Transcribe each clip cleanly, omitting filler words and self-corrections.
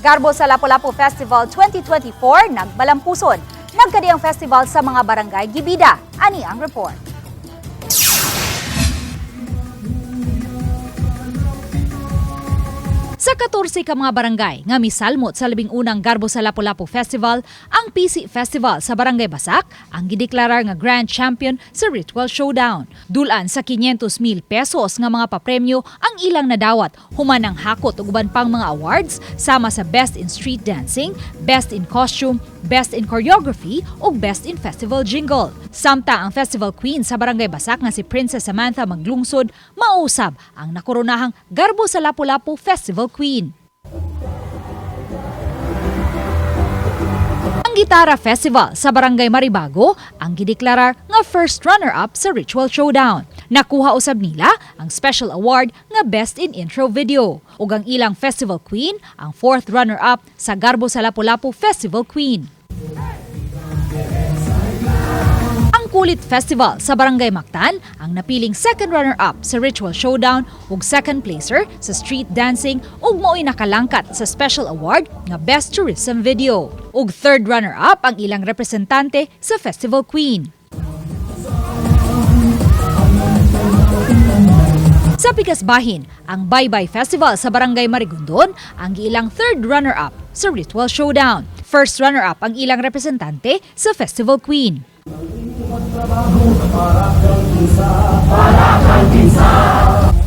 Garbo sa Lapu-Lapu Festival 2024, nagmalampuson. Nagkadaiyang festival sa mga barangay gibida. Ani ang report. Sa 14 ka mga barangay nga misalmot sa unang Garbo sa Lapu-Lapu Festival, ang Pisi Festival sa Barangay Basak ang gideklarar nga grand champion sa ritual showdown. Dulan sa 500,000 pesos nga mga papremyo ang ilang nadawat, human ang hakot ug uban pang mga awards sama sa Best in Street Dancing, Best in Costume, Best in Choreography ug Best in Festival Jingle. Samtang ang Festival Queen sa Barangay Basak nga si Princess Samantha Maglungsod mausab ang nakoronahang Garbo sa Lapu-Lapu Festival Queen. Ang Gitara Festival sa Barangay Maribago ang gideklarar nga first runner-up sa Ritual Showdown. Nakuha usab nila ang special award nga Best in Intro Video. Ug ang ilang Festival Queen ang fourth runner-up sa Garbo sa Lapu-Lapu Festival Queen. Kulit Festival sa Barangay Mactan ang napiling second runner-up sa Ritual Showdown ug second placer sa Street Dancing ug mao'y nakalangkat sa special award nga Best Tourism Video. Ug third runner-up ang ilang representante sa Festival Queen. Sa Pikasbahin, ang Baybay Festival sa Barangay Marigondon ang ilang third runner-up sa Ritual Showdown. First runner-up ang ilang representante sa Festival Queen.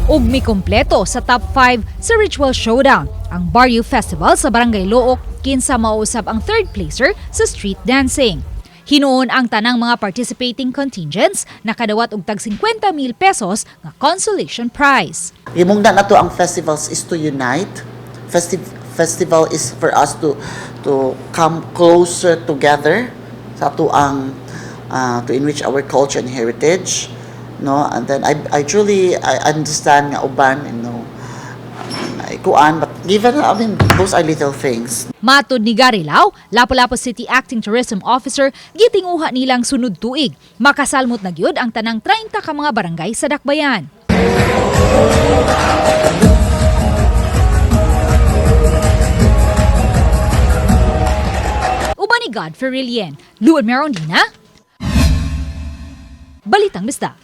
Ug kompleto sa top 5 sa Ritual Showdown ang Barrio Festival sa Barangay Look kinsa mausab ang third placer sa Street Dancing. Hinuon ang tanang mga participating contingents nakadawat og tag 50,000 pesos nga consolation prize. Himungdan nato ang festivals is to unite. Festival is for us to come closer together sa ato ang to enrich our culture and heritage, no? And then I understand nga uban, kuan, but given, those are little things. Matod ni Garilaw, Lapu-Lapu City Acting Tourism Officer, gitinguha nilang sunod tuig. Makasalmot na gyud ang tanang 30 ka mga barangay sa Dakbayan. Uban ni Godfrey Rilien, Luan Merondina, Balitang Bisdak.